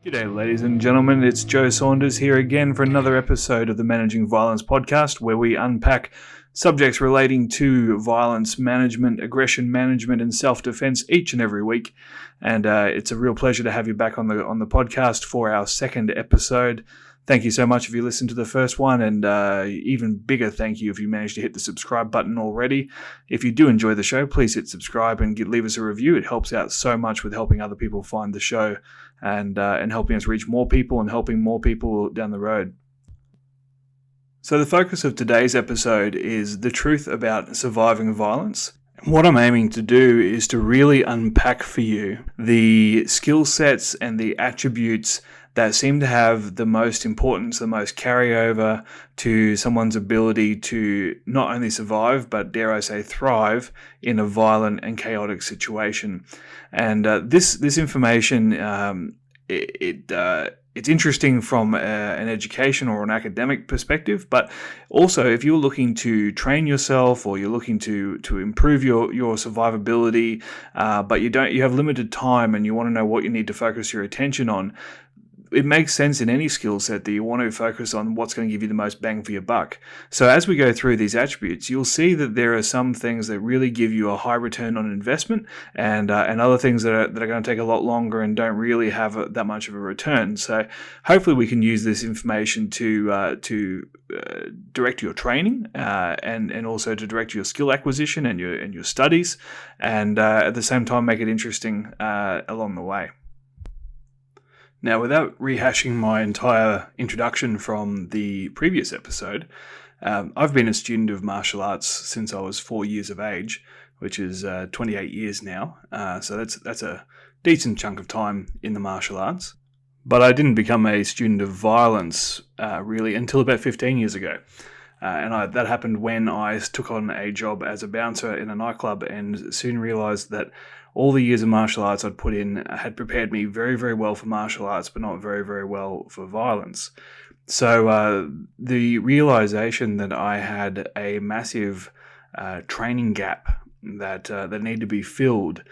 G'day, ladies and gentlemen. It's Joe Saunders here again for another episode of the Managing Violence podcast, where we unpack subjects relating to violence management, aggression management, and self-defense each and every week. And it's a real pleasure to have you back on the podcast for our second episode. Thank you so much if you listened to the first one, and even bigger thank you if you managed to hit the subscribe button already. If you do enjoy the show, please hit subscribe and leave us a review. It helps out so much with helping other people find the show and helping us reach more people and helping more people down the road. So the focus of today's episode is the truth about surviving violence. What I'm aiming to do is to really unpack for you the skill sets and the attributes that seem to have the most importance, the most carryover to someone's ability to not only survive, but dare I say thrive in a violent and chaotic situation. And this information, it's interesting from an education or an academic perspective, but also if you're looking to train yourself or you're looking to improve your survivability, but you have limited time and you want to know what you need to focus your attention on, it makes sense in any skill set that you want to focus on what's going to give you the most bang for your buck. So as we go through these attributes, you'll see that there are some things that really give you a high return on investment, and other things that are going to take a lot longer and don't really have that much of a return. So hopefully we can use this information to direct your training and also to direct your skill acquisition and your studies, and at the same time make it interesting along the way. Now, without rehashing my entire introduction from the previous episode, I've been a student of martial arts since I was 4 years of age, which is 28 years now. So that's a decent chunk of time in the martial arts. But I didn't become a student of violence really until about 15 years ago. That happened when I took on a job as a bouncer in a nightclub and soon realised that all the years of martial arts I'd put in had prepared me very, very well for martial arts, but not very, very well for violence. So the realisation that I had a massive training gap that needed to be filled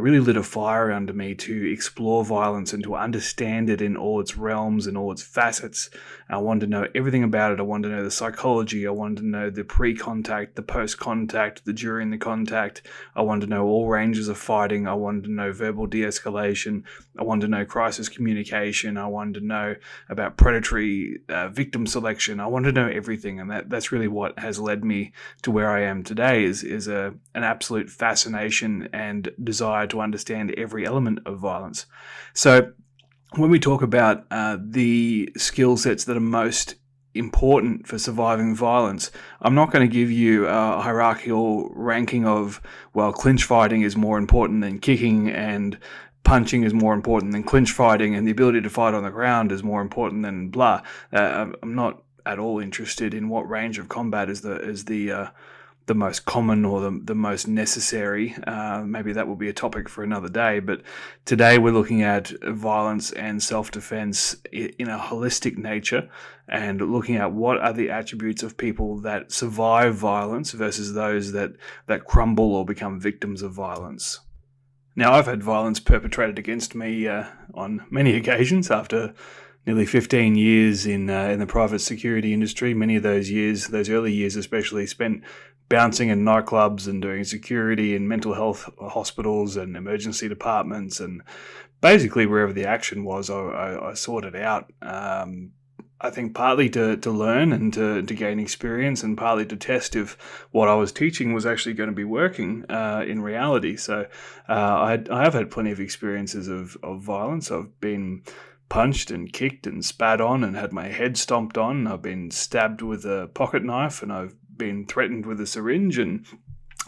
really lit a fire under me to explore violence and to understand it in all its realms and all its facets. I wanted to know everything about it. I wanted to know the psychology. I wanted to know the pre-contact, the post-contact, the during the contact. I wanted to know all ranges of fighting. I wanted to know verbal de-escalation. I wanted to know crisis communication. I wanted to know about predatory victim selection. I wanted to know everything, and that's really what has led me to where I am today is an absolute fascination and desire to understand every element of violence. So when we talk about the skill sets that are most important for surviving violence, I'm not going to give you a hierarchical ranking of, well, clinch fighting is more important than kicking and punching is more important than clinch fighting and the ability to fight on the ground is more important than blah. I'm not at all interested in what range of combat is the most common or the most necessary. Maybe that will be a topic for another day, but today we're looking at violence and self-defense in a holistic nature and looking at what are the attributes of people that survive violence versus those that crumble or become victims of violence. Now, I've had violence perpetrated against me on many occasions after nearly 15 years in the private security industry. Many of those years, those early years especially, spent bouncing in nightclubs and doing security in mental health hospitals and emergency departments, and basically wherever the action was, I sorted out. I think partly to learn and to gain experience, and partly to test if what I was teaching was actually going to be working in reality. So I have had plenty of experiences of violence. I've been punched and kicked and spat on and had my head stomped on. I've been stabbed with a pocket knife, and I've been threatened with a syringe, and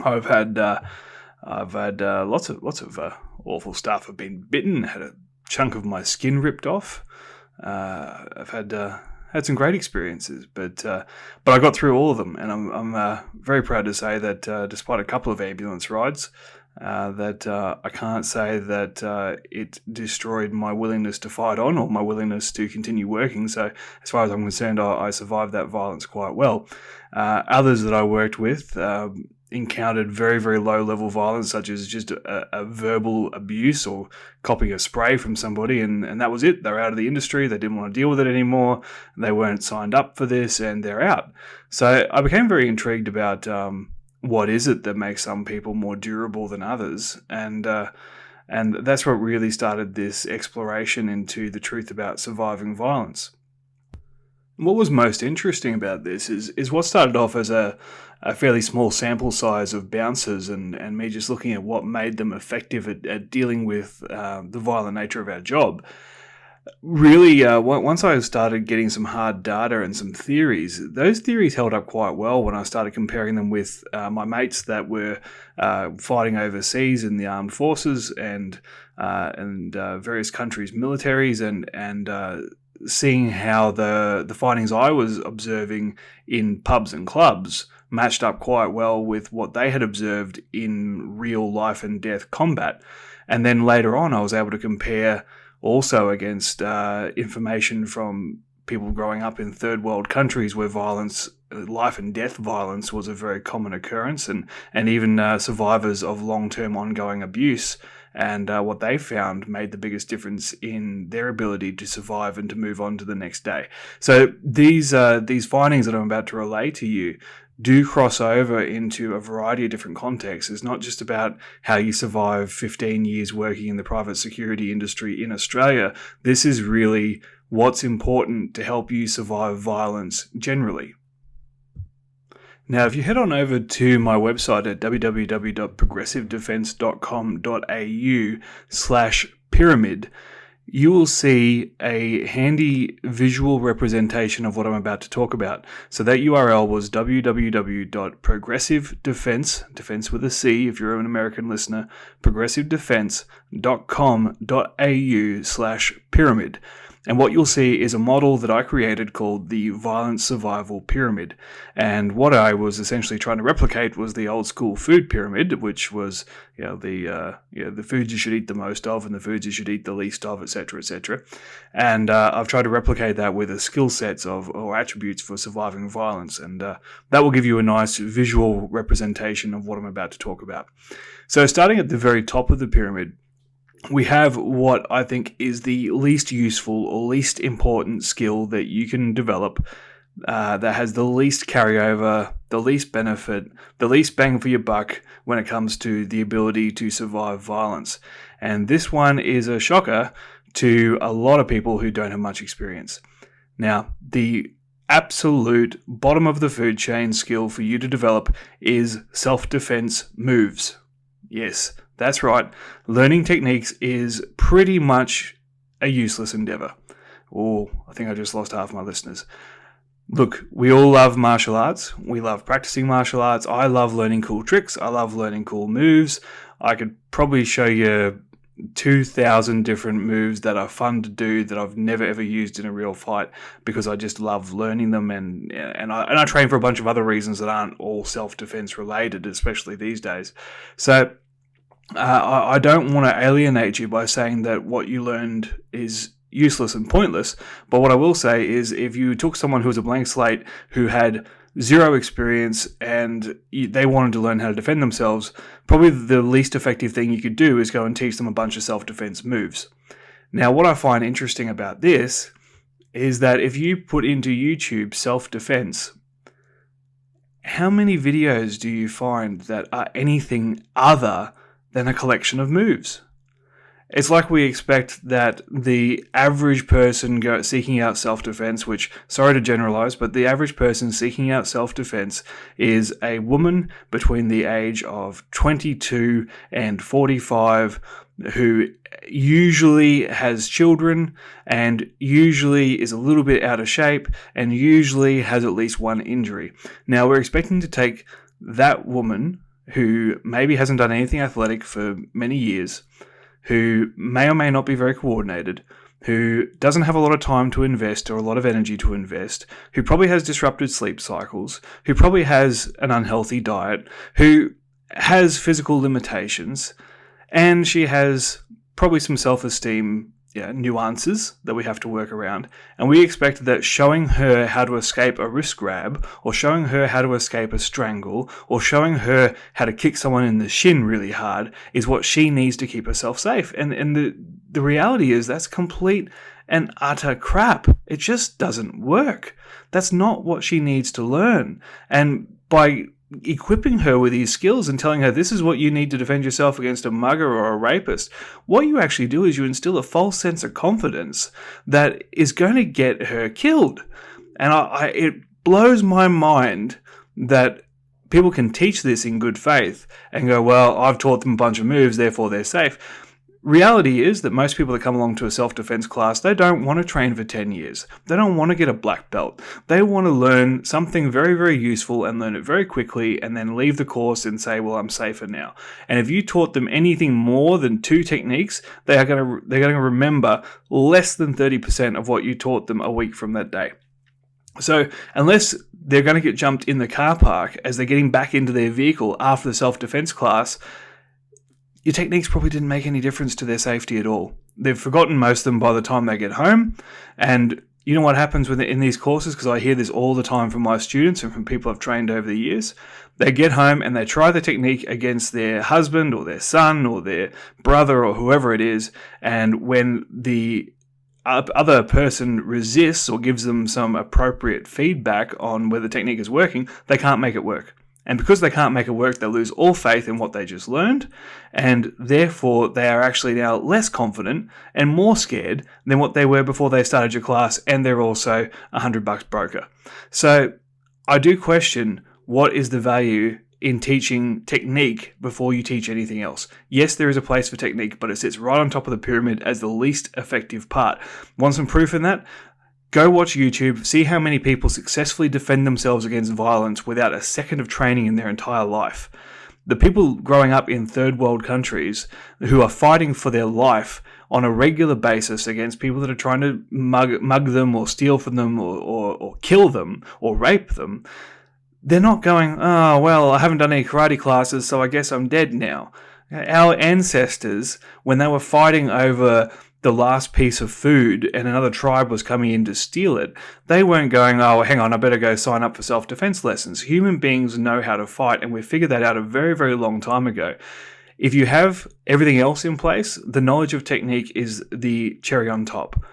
I've had lots of awful stuff. I've been bitten, had a chunk of my skin ripped off. I've had some great experiences, but I got through all of them, and I'm very proud to say that despite a couple of ambulance rides, I can't say that it destroyed my willingness to fight on or my willingness to continue working. So as far as I'm concerned, I survived that violence quite well. Others that I worked with, encountered very, very low level violence, such as just a verbal abuse or copying a spray from somebody, and that was it. They're out of the industry. They didn't want to deal with it anymore. They weren't signed up for this, and they're out. So I became very intrigued about what is it that makes some people more durable than others, and that's what really started this exploration into the truth about surviving violence. What was most interesting about this is what started off as a fairly small sample size of bouncers and me just looking at what made them effective at dealing with the violent nature of our job. Really, once I started getting some hard data and some theories, those theories held up quite well when I started comparing them with my mates that were fighting overseas in the armed forces and various countries' militaries and seeing how the findings I was observing in pubs and clubs matched up quite well with what they had observed in real life and death combat. And then later on, I was able to compare also against information from people growing up in third world countries where violence, life and death violence, was a very common occurrence, and even survivors of long-term ongoing abuse. And what they found made the biggest difference in their ability to survive and to move on to the next day. So these findings that I'm about to relay to you do cross over into a variety of different contexts. It's not just about how you survive 15 years working in the private security industry in Australia. This is really what's important to help you survive violence generally. Now, if you head on over to my website at www.progressivedefense.com.au/pyramid, you will see a handy visual representation of what I'm about to talk about. So that URL was www.progressivedefense, defense with a C if you're an American listener, progressivedefense.com.au/pyramid. And what you'll see is a model that I created called the Violence Survival Pyramid. And what I was essentially trying to replicate was the old school food pyramid, which was the foods you should eat the most of and the foods you should eat the least of, etc., etc. And I've tried to replicate that with the skill sets or attributes for surviving violence. And that will give you a nice visual representation of what I'm about to talk about. So starting at the very top of the pyramid, we have what I think is the least useful or least important skill that you can develop that has the least carryover, the least benefit, the least bang for your buck when it comes to the ability to survive violence. And this one is a shocker to a lot of people who don't have much experience. Now, the absolute bottom of the food chain skill for you to develop is self-defense moves. Yes, that's right. Learning techniques is pretty much a useless endeavor. Oh, I think I just lost half my listeners. Look, we all love martial arts. We love practicing martial arts. I love learning cool tricks. I love learning cool moves. I could probably show you 2,000 different moves that are fun to do that I've never ever used in a real fight because I just love learning them, and I train for a bunch of other reasons that aren't all self-defense related, especially these days. So I don't want to alienate you by saying that what you learned is useless and pointless, but what I will say is if you took someone who was a blank slate, who had zero experience, and they wanted to learn how to defend themselves, probably the least effective thing you could do is go and teach them a bunch of self-defense moves. Now, what I find interesting about this is that if you put into YouTube self-defense, how many videos do you find that are anything other than a collection of moves? It's like we expect that the average person seeking out self-defense, which, sorry to generalize, but the average person seeking out self-defense is a woman between the age of 22 and 45 who usually has children and usually is a little bit out of shape and usually has at least one injury. Now, we're expecting to take that woman who maybe hasn't done anything athletic for many years, who may or may not be very coordinated, who doesn't have a lot of time to invest or a lot of energy to invest, who probably has disrupted sleep cycles, who probably has an unhealthy diet, who has physical limitations, and she has probably some self-esteem nuances that we have to work around. And we expect that showing her how to escape a wrist grab, or showing her how to escape a strangle, or showing her how to kick someone in the shin really hard is what she needs to keep herself safe. And the reality is that's complete and utter crap. It just doesn't work. That's not what she needs to learn. And by equipping her with these skills and telling her this is what you need to defend yourself against a mugger or a rapist, what you actually do is you instill a false sense of confidence that is going to get her killed. And it blows my mind that people can teach this in good faith and go, well, I've taught them a bunch of moves, therefore they're safe. Reality is that most people that come along to a self-defense class, they don't want to train for 10 years. They don't want to get a black belt. They want to learn something very, very useful and learn it very quickly and then leave the course and say, well, I'm safer now. And if you taught them anything more than 2 techniques, they're going to remember less than 30% of what you taught them a week from that day. So unless they're going to get jumped in the car park as they're getting back into their vehicle after the self-defense class, your techniques probably didn't make any difference to their safety at all. They've forgotten most of them by the time they get home. And you know what happens in these courses, because I hear this all the time from my students and from people I've trained over the years. They get home and they try the technique against their husband or their son or their brother or whoever it is. And when the other person resists or gives them some appropriate feedback on whether the technique is working, they can't make it work. And because they can't make it work, they lose all faith in what they just learned, and therefore they are actually now less confident and more scared than what they were before they started your class, and they're also $100 broker. So I do question, what is the value in teaching technique before you teach anything else? Yes, there is a place for technique, but it sits right on top of the pyramid as the least effective part. Want some proof in that? Go watch YouTube, see how many people successfully defend themselves against violence without a second of training in their entire life. The people growing up in third world countries who are fighting for their life on a regular basis against people that are trying to mug them or steal from them or kill them or rape them, they're not going, oh, well, I haven't done any karate classes, so I guess I'm dead now. Our ancestors, when they were fighting over the last piece of food and another tribe was coming in to steal it, they weren't going, oh, hang on, I better go sign up for self-defense lessons. Human beings know how to fight, and we figured that out a very, very long time ago. If you have everything else in place, the knowledge of technique is the cherry on top.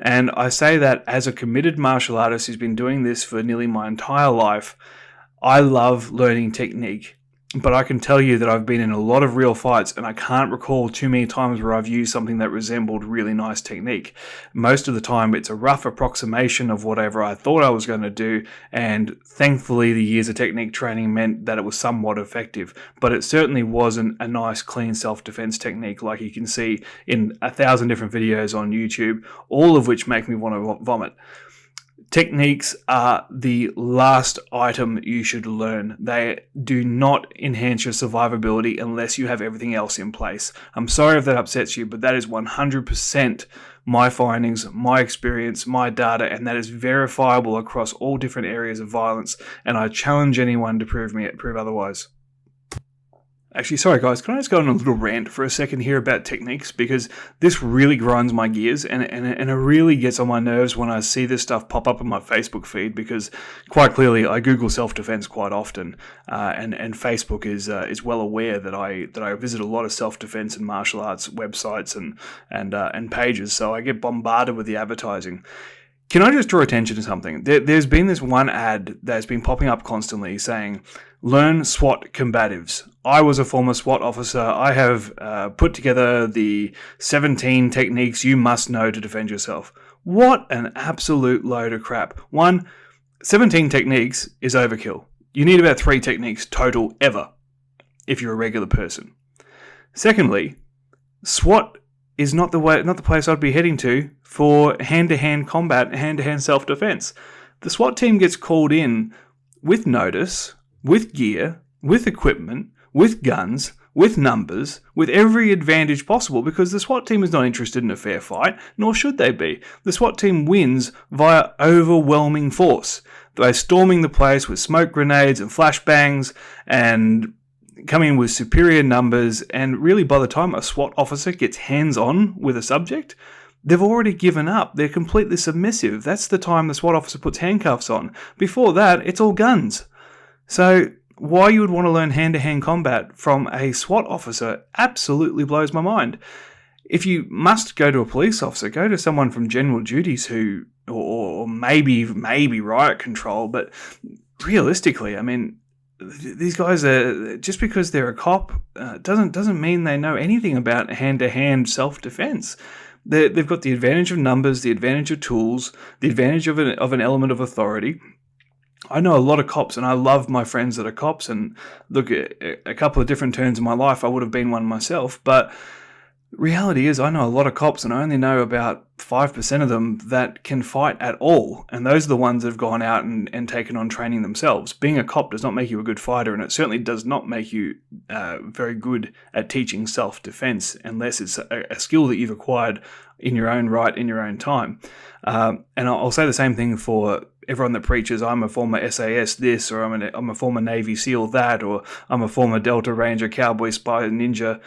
And I say that as a committed martial artist who's been doing this for nearly my entire life. I love learning technique. But I can tell you that I've been in a lot of real fights, and I can't recall too many times where I've used something that resembled really nice technique. Most of the time, it's a rough approximation of whatever I thought I was going to do, and thankfully the years of technique training meant that it was somewhat effective. But it certainly wasn't a nice, clean self-defense technique like you can see in 1,000 different videos on YouTube, all of which make me want to vomit. Techniques are the last item you should learn. They do not enhance your survivability unless you have everything else in place. I'm sorry if that upsets you, but that is 100% my findings, my experience, my data, and that is verifiable across all different areas of violence, and I challenge anyone to prove otherwise. Actually, sorry guys, can I just go on a little rant for a second here about techniques, because this really grinds my gears and it really gets on my nerves when I see this stuff pop up in my Facebook feed, because quite clearly I Google self-defense quite often, and Facebook is well aware that I visit a lot of self-defense and martial arts websites and pages, so I get bombarded with the advertising. Can I just draw attention to something? There's been this one ad that's been popping up constantly saying, learn SWAT combatives. I was a former SWAT officer. I have put together the 17 techniques you must know to defend yourself. What an absolute load of crap. 17 techniques is overkill. You need about 3 techniques total ever if you're a regular person. Secondly, SWAT is not the place I'd be heading to for hand-to-hand combat, hand-to-hand self-defense. The SWAT team gets called in with notice, with gear, with equipment, with guns, with numbers, with every advantage possible, because the SWAT team is not interested in a fair fight, nor should they be. The SWAT team wins via overwhelming force, by storming the place with smoke grenades and flashbangs and come in with superior numbers, and really by the time a SWAT officer gets hands-on with a subject, they've already given up. They're completely submissive. That's the time the SWAT officer puts handcuffs on. Before that, it's all guns. So why you would want to learn hand-to-hand combat from a SWAT officer absolutely blows my mind. If you must go to a police officer, go to someone from general duties who, or maybe riot control. But realistically, I mean, these guys are, just because they're a cop doesn't mean they know anything about hand-to-hand self-defense. They've got the advantage of numbers, the advantage of tools, the advantage of an element of authority. I know a lot of cops, and I love my friends that are cops. And look, a couple of different turns in my life, I would have been one myself. But reality is, I know a lot of cops, and I only know about 5% of them that can fight at all. And those are the ones that have gone out and taken on training themselves. Being a cop does not make you a good fighter, and it certainly does not make you very good at teaching self-defense, unless it's a skill that you've acquired in your own right, in your own time. And I'll say the same thing for everyone that preaches, I'm a former SAS this, or I'm a former Navy SEAL that, or I'm a former Delta Ranger, Cowboy, Spy, Ninja.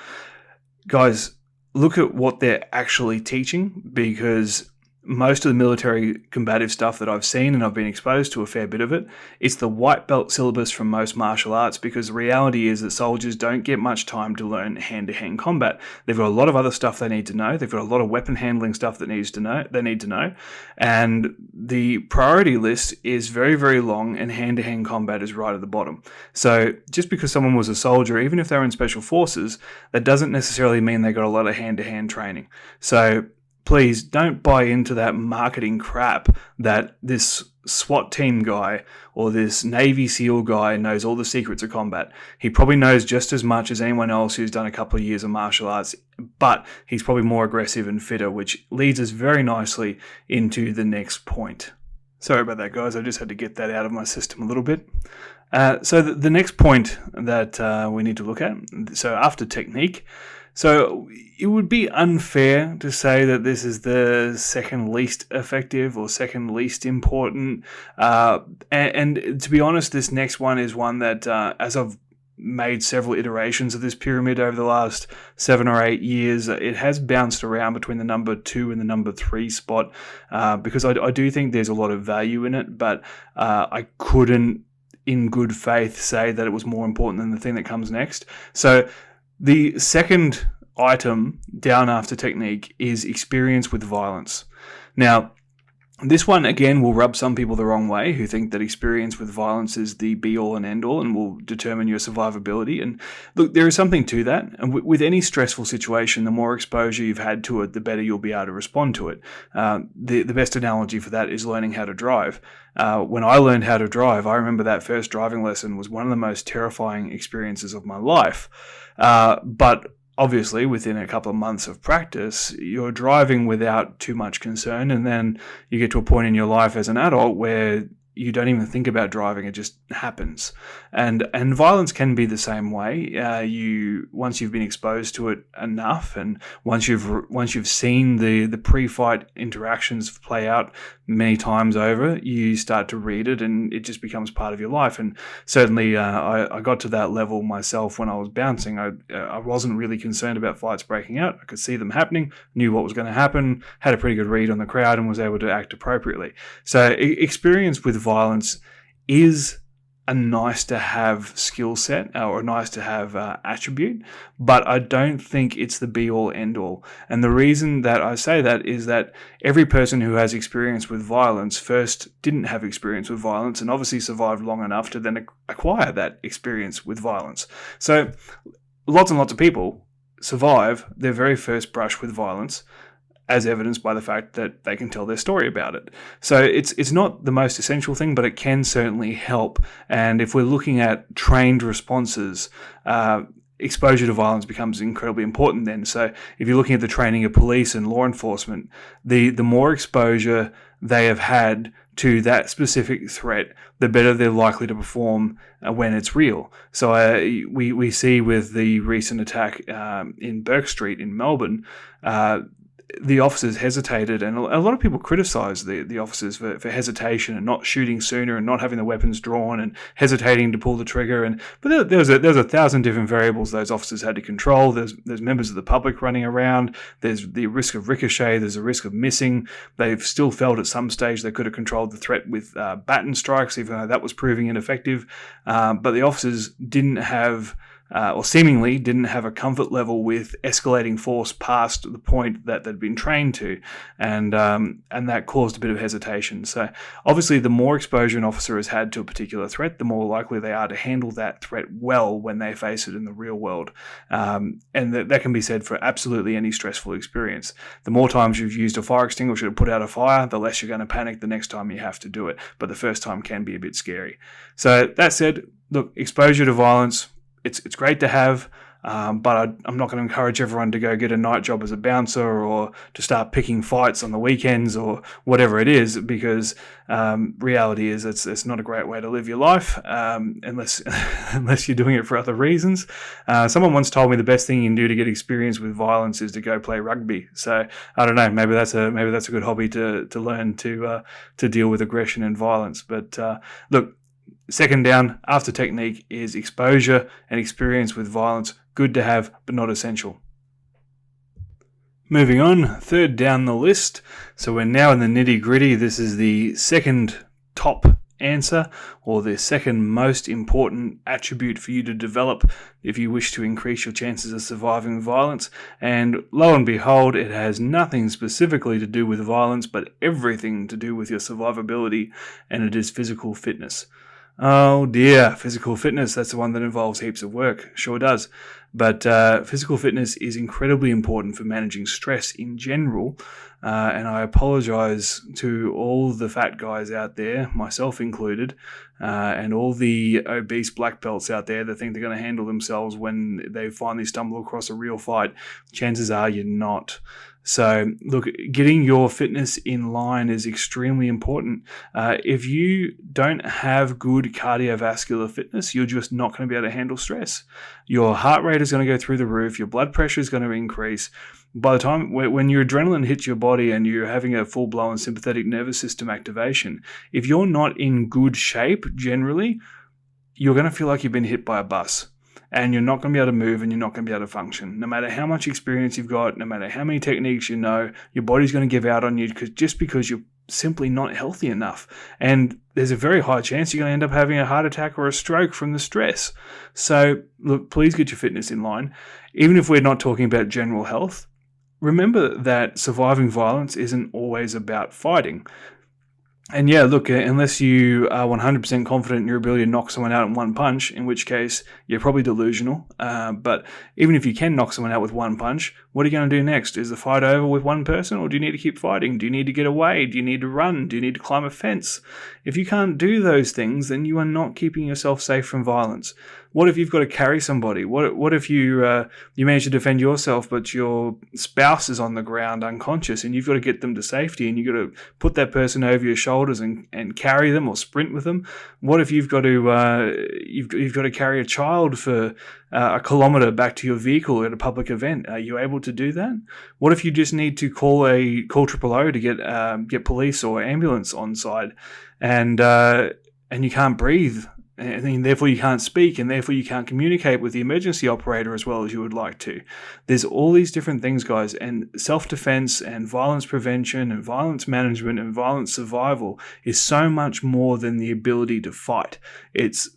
Guys, look at what they're actually teaching, because most of the military combative stuff that I've seen, and I've been exposed to a fair bit of it, it's the white belt syllabus from most martial arts, because the reality is that soldiers don't get much time to learn hand-to-hand combat. They've got a lot of other stuff they need to know. They've got a lot of weapon handling stuff that they need to know. And the priority list is very, very long, and hand-to-hand combat is right at the bottom. So just because someone was a soldier, even if they're in special forces, that doesn't necessarily mean they got a lot of hand-to-hand training. So please don't buy into that marketing crap that this SWAT team guy or this Navy SEAL guy knows all the secrets of combat. He probably knows just as much as anyone else who's done a couple of years of martial arts, but he's probably more aggressive and fitter, which leads us very nicely into the next point. Sorry about that, guys. I just had to get that out of my system a little bit. So the next point that we need to look at, so after technique, so it would be unfair to say that this is the second least effective or second least important. And to be honest, this next one is one that, as I've made several iterations of this pyramid over the last 7 or 8 years, it has bounced around between the number 2 and the number 3 spot, because I do think there's a lot of value in it, but I couldn't in good faith say that it was more important than the thing that comes next. So the second item down after technique is experience with violence. Now, this one, again, will rub some people the wrong way, who think that experience with violence is the be-all and end-all and will determine your survivability. And look, there is something to that. And with any stressful situation, the more exposure you've had to it, the better you'll be able to respond to it. The best analogy for that is learning how to drive. When I learned how to drive, I remember that first driving lesson was one of the most terrifying experiences of my life. But obviously, within a couple of months of practice, you're driving without too much concern, and then you get to a point in your life as an adult where you don't even think about driving; it just happens. And violence can be the same way. Once you've been exposed to it enough, and once you've seen the pre-fight interactions play out many times over, you start to read it, and it just becomes part of your life. And certainly, I got to that level myself when I was bouncing. I wasn't really concerned about fights breaking out. I could see them happening, knew what was going to happen, had a pretty good read on the crowd, and was able to act appropriately. So experience with violence is a nice to have skill set or a nice to have attribute, but I don't think it's the be all end all. And the reason that I say that is that every person who has experience with violence first didn't have experience with violence and obviously survived long enough to then acquire that experience with violence. So lots and lots of people survive their very first brush with violence, as evidenced by the fact that they can tell their story about it. So it's not the most essential thing, but it can certainly help. And if we're looking at trained responses, exposure to violence becomes incredibly important then. So if you're looking at the training of police and law enforcement, the more exposure they have had to that specific threat, the better they're likely to perform when it's real. So we see with the recent attack in Burke Street in Melbourne, the officers hesitated, and a lot of people criticised the officers for hesitation and not shooting sooner and not having the weapons drawn and hesitating to pull the trigger. But there was a thousand different variables those officers had to control. There's members of the public running around. There's the risk of ricochet. There's a risk of missing. They've still felt at some stage they could have controlled the threat with baton strikes, even though that was proving ineffective. But the officers didn't have, or seemingly didn't have, a comfort level with escalating force past the point that they'd been trained to, and that caused a bit of hesitation. So obviously, the more exposure an officer has had to a particular threat, the more likely they are to handle that threat well when they face it in the real world. And that can be said for absolutely any stressful experience. The more times you've used a fire extinguisher to put out a fire, the less you're going to panic the next time you have to do it. But the first time can be a bit scary. So that said, look, exposure to violence, it's great to have, but I'm not going to encourage everyone to go get a night job as a bouncer or to start picking fights on the weekends or whatever it is, because reality is it's not a great way to live your life, unless you're doing it for other reasons. Someone once told me the best thing you can do to get experience with violence is to go play rugby. So I don't know, maybe that's a good hobby to learn to deal with aggression and violence. But look. Second down after technique is exposure and experience with violence. Good to have, but not essential. Moving on, third down the list. So we're now in the nitty gritty. This is the second top answer, or the second most important attribute for you to develop if you wish to increase your chances of surviving violence. And lo and behold, it has nothing specifically to do with violence, but everything to do with your survivability, and it is physical fitness. Oh dear, physical fitness, that's the one that involves heaps of work. Sure does. But physical fitness is incredibly important for managing stress in general. And I apologize to all the fat guys out there, myself included, and all the obese black belts out there that think they're going to handle themselves when they finally stumble across a real fight. Chances are you're not. So, look, getting your fitness in line is extremely important. If you don't have good cardiovascular fitness, you're just not going to be able to handle stress. Your heart rate is going to go through the roof. Your blood pressure is going to increase. By the time when your adrenaline hits your body and you're having a full-blown sympathetic nervous system activation, if you're not in good shape generally, you're going to feel like you've been hit by a bus. And you're not going to be able to move, and you're not going to be able to function. No matter how much experience you've got, no matter how many techniques you know, your body's going to give out on you because you're simply not healthy enough. And there's a very high chance you're going to end up having a heart attack or a stroke from the stress. So, look, please get your fitness in line. Even if we're not talking about general health, remember that surviving violence isn't always about fighting. And yeah, look, unless you are 100% confident in your ability to knock someone out in one punch, in which case you're probably delusional. But even if you can knock someone out with one punch, what are you going to do next? Is the fight over with one person, or do you need to keep fighting? Do you need to get away? Do you need to run? Do you need to climb a fence? If you can't do those things, then you are not keeping yourself safe from violence. What if you've got to carry somebody? What if you manage to defend yourself, but your spouse is on the ground unconscious, and you've got to get them to safety, and you've got to put that person over your shoulders and carry them or sprint with them? What if you've got to carry a child for a kilometre back to your vehicle at a public event? Are you able to do that? What if you just need to call 000 to get police or ambulance on site, and you can't breathe? And therefore you can't speak, and therefore you can't communicate with the emergency operator as well as you would like to. There's all these different things, guys, and self-defense and violence prevention and violence management and violence survival is so much more than the ability to fight. It's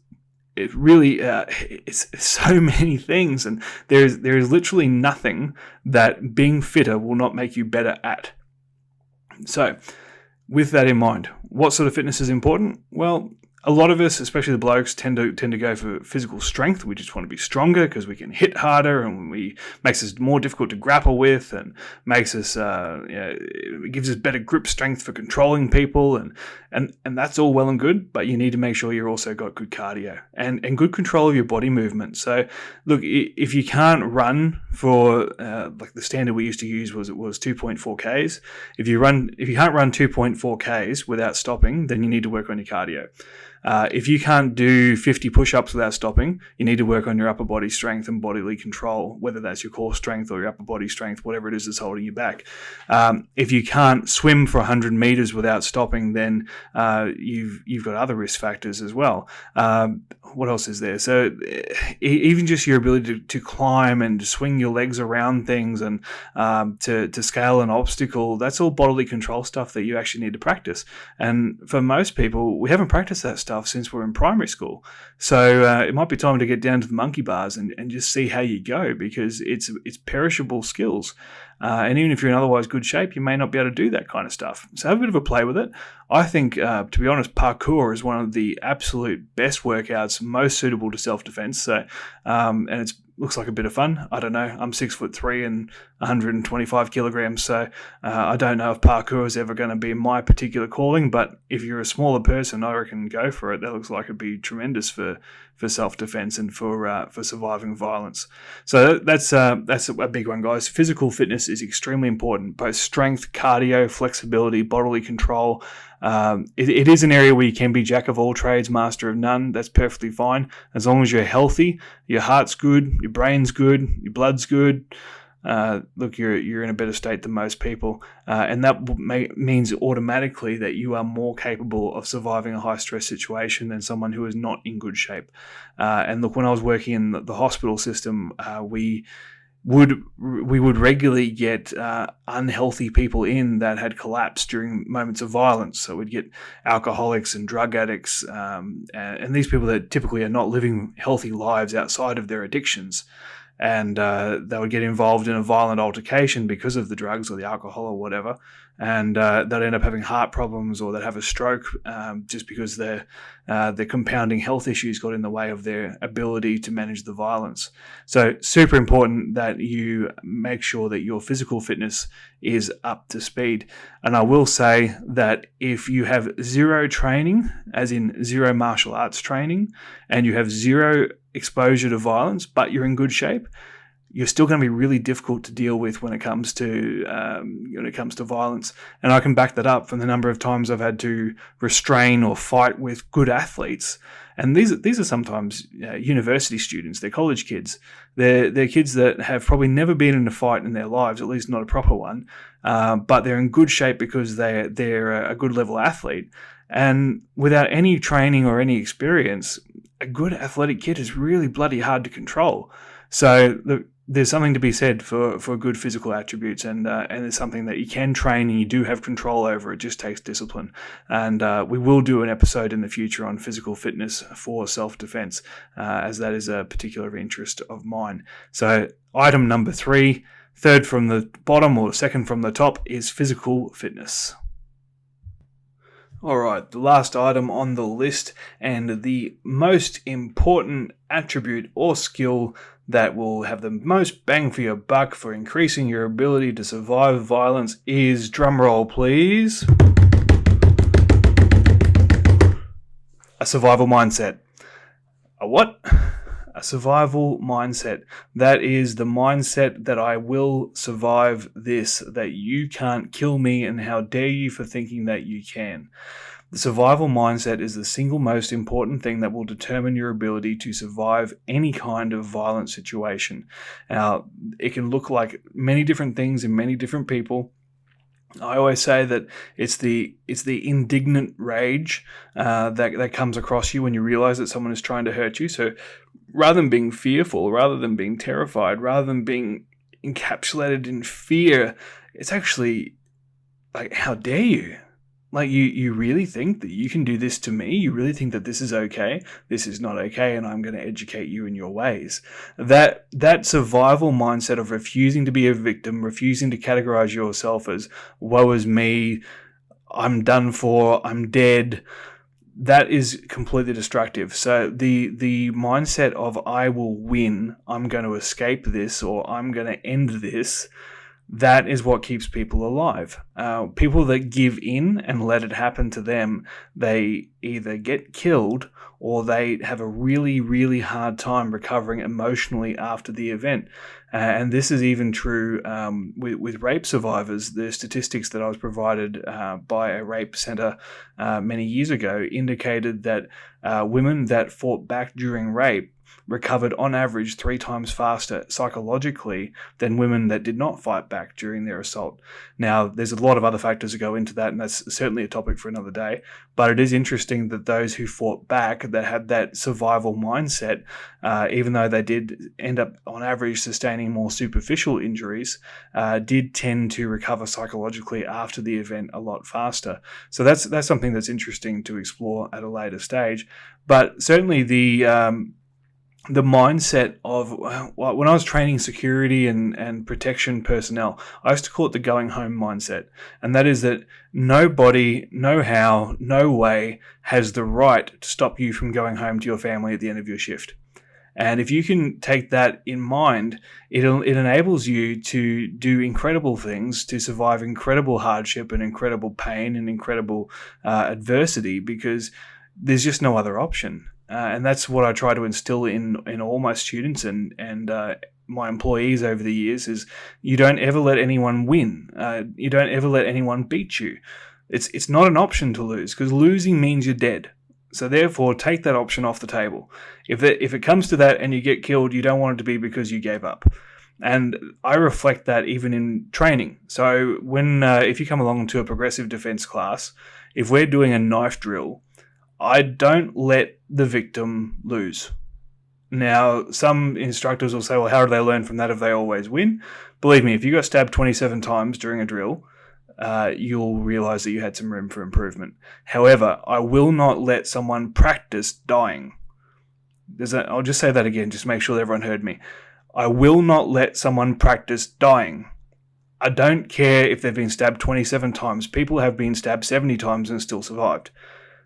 so many things, and there is literally nothing that being fitter will not make you better at. So, with that in mind, what sort of fitness is important? Well, a lot of us, especially the blokes, tend to go for physical strength. We just want to be stronger because we can hit harder, and makes us more difficult to grapple with, and makes us it gives us better grip strength for controlling people, and that's all well and good. But you need to make sure you're also got good cardio and good control of your body movement. So, look, if you can't run for like the standard we used to use was 2.4 Ks. If you can't run 2.4 Ks without stopping, then you need to work on your cardio. If you can't do 50 push-ups without stopping, you need to work on your upper body strength and bodily control, whether that's your core strength or your upper body strength, whatever it is that's holding you back. If you can't swim for 100 meters without stopping, then you've got other risk factors as well. What else is there? So even just your ability to climb and to swing your legs around things and to scale an obstacle, that's all bodily control stuff that you actually need to practice. And for most people, we haven't practiced that stuff since we're in primary school. So it might be time to get down to the monkey bars and just see how you go, because it's perishable skills. And even if you're in otherwise good shape, you may not be able to do that kind of stuff. So have a bit of a play with it. I think, to be honest, parkour is one of the absolute best workouts, most suitable to self-defense. So, and it looks like a bit of fun. I don't know. I'm 6'3" and 125 kilograms. So I don't know if parkour is ever going to be my particular calling, but if you're a smaller person, I reckon go for it. That looks like it'd be tremendous for self-defense and for surviving violence. So that's a big one, guys. Physical fitness is extremely important, both strength, cardio, flexibility, bodily control. It is an area where you can be jack of all trades, master of none. That's perfectly fine. As long as you're healthy, your heart's good, your brain's good, your blood's good. Look, you're in a better state than most people, and that means automatically that you are more capable of surviving a high-stress situation than someone who is not in good shape. And look, when I was working in the hospital system, we would regularly get unhealthy people in that had collapsed during moments of violence. So we'd get alcoholics and drug addicts, and these people that typically are not living healthy lives outside of their addictions. And they would get involved in a violent altercation because of the drugs or the alcohol or whatever, and they'd end up having heart problems, or they'd have a stroke just because their compounding health issues got in the way of their ability to manage the violence. So super important that you make sure that your physical fitness is up to speed. And I will say that if you have zero training, as in zero martial arts training, and you have zero exposure to violence, but you're in good shape, you're still going to be really difficult to deal with when it comes to violence. And I can back that up from the number of times I've had to restrain or fight with good athletes. And these are sometimes university students. They're college kids. They're kids that have probably never been in a fight in their lives, at least not a proper one. But they're in good shape because they're a good level athlete. And without any training or any experience, a good athletic kid is really bloody hard to control. So there's something to be said for good physical attributes, and it's something that you can train and you do have control over. It just takes discipline. And we will do an episode in the future on physical fitness for self-defense, as that is a particular interest of mine. So item number 3, third from the bottom or second from the top, is physical fitness. All right, the last item on the list, and the most important attribute or skill that will have the most bang for your buck for increasing your ability to survive violence is, drumroll please, a survival mindset. A what? A survival mindset. That is the mindset that I will survive this, that you can't kill me, and how dare you for thinking that you can. The survival mindset is the single most important thing that will determine your ability to survive any kind of violent situation. Now, it can look like many different things in many different people. I always say that it's the indignant rage that comes across you when you realize that someone is trying to hurt you. So rather than being fearful, rather than being terrified, rather than being encapsulated in fear, it's actually like, how dare you? Like, you really think that you can do this to me? You really think that this is okay? This is not okay, and I'm going to educate you in your ways. That survival mindset of refusing to be a victim, refusing to categorize yourself as, woe is me, I'm done for, I'm dead, that is completely destructive. So the mindset of, I will win, I'm going to escape this, or I'm going to end this, that is what keeps people alive. People that give in and let it happen to them, they either get killed or they have a really, really hard time recovering emotionally after the event. And this is even true with rape survivors. The statistics that I was provided by a rape centre many years ago indicated that women that fought back during rape recovered on average 3 times faster psychologically than women that did not fight back during their assault. Now, there's a lot of other factors that go into that, and that's certainly a topic for another day. But it is interesting that those who fought back, that had that survival mindset, even though they did end up on average sustaining more superficial injuries, did tend to recover psychologically after the event a lot faster. So that's something that's interesting to explore at a later stage. But certainly the mindset of when I was training security and protection personnel, I used to call it the going home mindset. And that is that nobody, no how, no way has the right to stop you from going home to your family at the end of your shift. And if you can take that in mind, it enables you to do incredible things, to survive incredible hardship and incredible pain and incredible adversity, because there's just no other option. And that's what I try to instill in all my students and my employees over the years is you don't ever let anyone win. You don't ever let anyone beat you. It's not an option to lose, because losing means you're dead. So therefore, take that option off the table. If it comes to that and you get killed, you don't want it to be because you gave up. And I reflect that even in training. So when if you come along to a progressive defense class, if we're doing a knife drill, I don't let the victim lose. Now, some instructors will say, well, how do they learn from that if they always win? Believe me, if you got stabbed 27 times during a drill, you'll realize that you had some room for improvement. However, I will not let someone practice dying. I'll just say that again, just make sure that everyone heard me. I will not let someone practice dying. I don't care if they've been stabbed 27 times. People have been stabbed 70 times and still survived.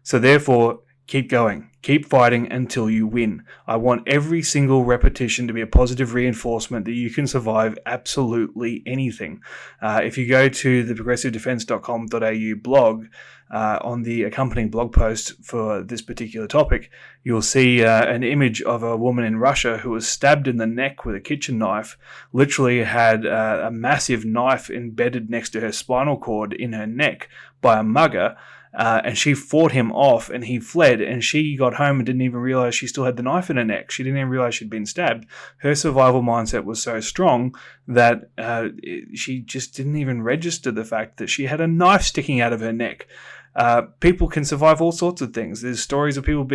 So therefore, keep going. Keep fighting until you win. I want every single repetition to be a positive reinforcement that you can survive anything. If you go to the progressivedefense.com.au blog, on the accompanying blog post for this particular topic, you'll see an image of a woman in Russia who was stabbed in the neck with a kitchen knife, literally had a massive knife embedded next to her spinal cord in her neck by a mugger. And she fought him off and he fled, and she got home and didn't even realize she still had the knife in her neck. She didn't even realize she'd been stabbed. Her survival mindset was so strong that she just didn't even register the fact that she had a knife sticking out of her neck. People can survive all sorts of things. There's stories of people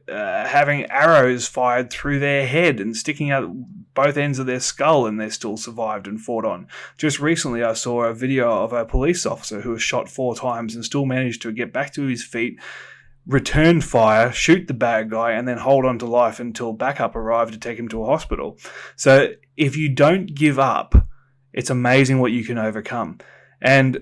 having arrows fired through their head and sticking out both ends of their skull, and they still survived and fought on. Just recently, I saw a video of a police officer who was shot 4 times and still managed to get back to his feet, return fire, shoot the bad guy, and then hold on to life until backup arrived to take him to a hospital. So if you don't give up, it's amazing what you can overcome. And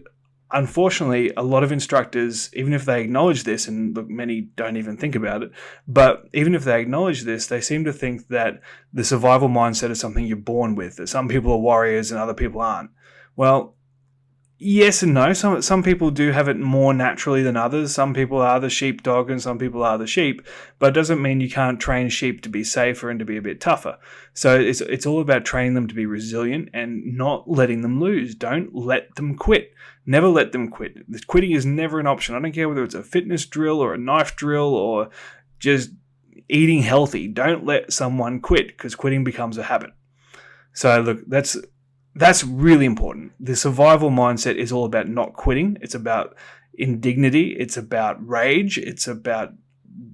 unfortunately, a lot of instructors, even if they acknowledge this, and look, many don't even think about it, but even if they acknowledge this, they seem to think that the survival mindset is something you're born with, that some people are warriors and other people aren't. Well, yes and no. Some people do have it more naturally than others. Some people are the sheepdog and some people are the sheep, but it doesn't mean you can't train sheep to be safer and to be a bit tougher. So it's all about training them to be resilient and not letting them lose. Don't let them quit. Never let them quit. Quitting is never an option. I don't care whether it's a fitness drill or a knife drill or just eating healthy. Don't let someone quit, because quitting becomes a habit. So look, that's really important. The survival mindset is all about not quitting. It's about indignity. It's about rage. It's about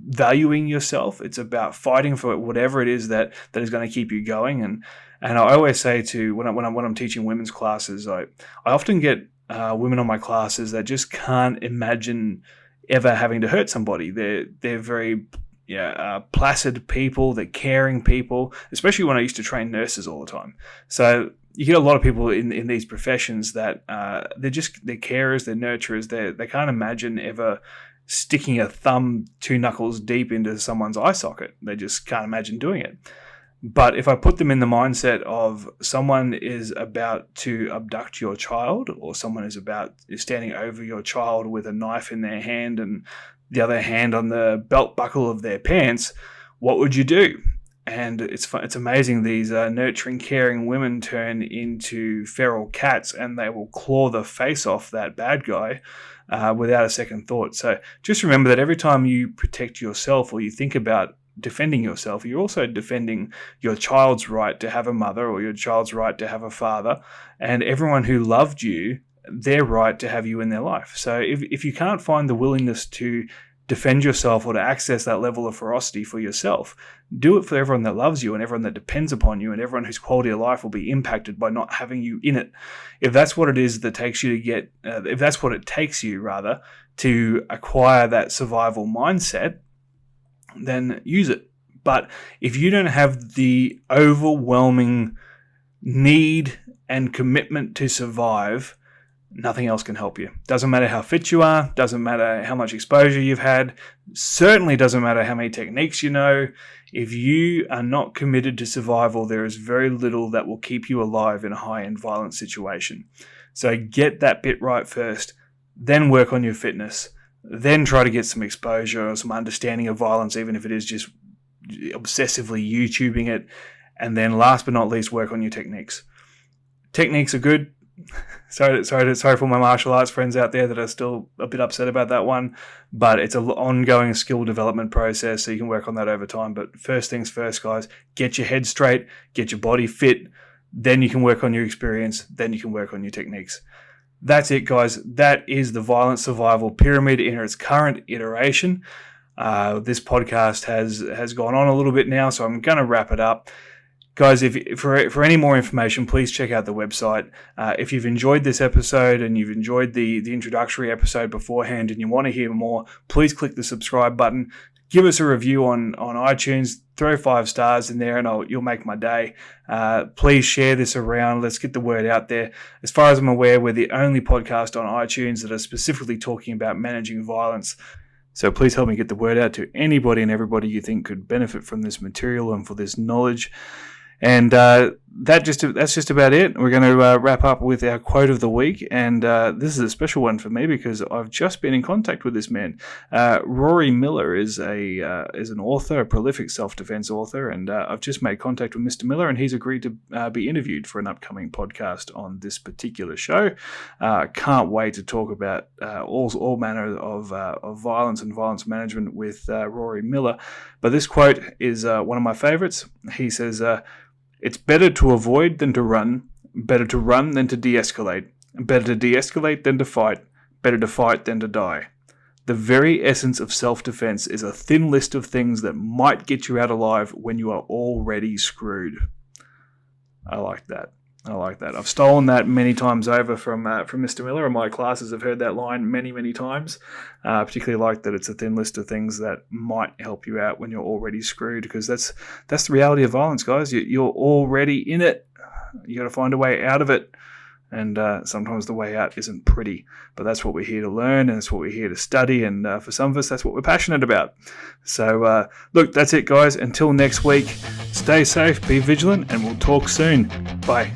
valuing yourself. It's about fighting for whatever it is that is going to keep you going. And I always say to when I'm teaching women's classes, I often get women on my classes that just can't imagine ever having to hurt somebody. They're very placid people. They're caring people, especially when I used to train nurses all the time. So you get a lot of people in these professions that they're carers, they're nurturers. They can't imagine ever sticking a thumb 2 knuckles deep into someone's eye socket. They just can't imagine doing it. But if I put them in the mindset of someone is about to abduct your child, or someone is standing over your child with a knife in their hand and the other hand on the belt buckle of their pants, what would you do? And it's amazing. These nurturing, caring women turn into feral cats, and they will claw the face off that bad guy without a second thought. So just remember that every time you protect yourself or you think about defending yourself, you're also defending your child's right to have a mother or your child's right to have a father, and everyone who loved you, their right to have you in their life. So if you can't find the willingness to defend yourself or to access that level of ferocity for yourself, do it for everyone that loves you and everyone that depends upon you and everyone whose quality of life will be impacted by not having you in it. If that's what it is that takes you to get, if that's what it takes you rather to acquire that survival mindset, then use it. But if you don't have the overwhelming need and commitment to survive, nothing else can help you. Doesn't matter how fit you are, doesn't matter how much exposure you've had, certainly doesn't matter how many techniques you know. If you are not committed to survival, there is very little that will keep you alive in a high-end violent situation. So get that bit right first, then work on your fitness, then try to get some exposure or some understanding of violence, even if it is just obsessively YouTubing it, and then last but not least, work on your techniques. Techniques are good. Sorry for my martial arts friends out there that are still a bit upset about that one, but it's an ongoing skill development process, so you can work on that over time. But first things first, guys, get your head straight, get your body fit, then you can work on your experience, then you can work on your techniques. That's it, guys. That is the Violent Survival Pyramid in its current iteration. This podcast has gone on a little bit now, so I'm going to wrap it up. Guys, if for any more information, please check out the website. If you've enjoyed this episode and you've enjoyed the introductory episode beforehand and you want to hear more, please click the subscribe button. Give us a review on iTunes. Throw 5 stars in there and you'll make my day. Please share this around. Let's get the word out there. As far as I'm aware, we're the only podcast on iTunes that are specifically talking about managing violence. So please help me get the word out to anybody and everybody you think could benefit from this material and for this knowledge. And that's just about it. We're going to wrap up with our quote of the week, and this is a special one for me because I've just been in contact with this man. Rory Miller is an author, a prolific self-defense author, and I've just made contact with Mr. Miller, and he's agreed to be interviewed for an upcoming podcast on this particular show. Can't wait to talk about all manner of violence and violence management with Rory Miller. But this quote is one of my favorites. He says, "It's better to avoid than to run, better to run than to de-escalate, better to de-escalate than to fight, better to fight than to die. The very essence of self-defense is a thin list of things that might get you out alive when you are already screwed." I like that. I've stolen that many times over from Mr. Miller, and my classes have heard that line many, many times. Particularly like that it's a thin list of things that might help you out when you're already screwed, because that's the reality of violence, guys. You're already in it. You got to find a way out of it. And sometimes the way out isn't pretty, but that's what we're here to learn, and that's what we're here to study, and for some of us, that's what we're passionate about. So, look, that's it, guys. Until next week, stay safe, be vigilant, and we'll talk soon. Bye.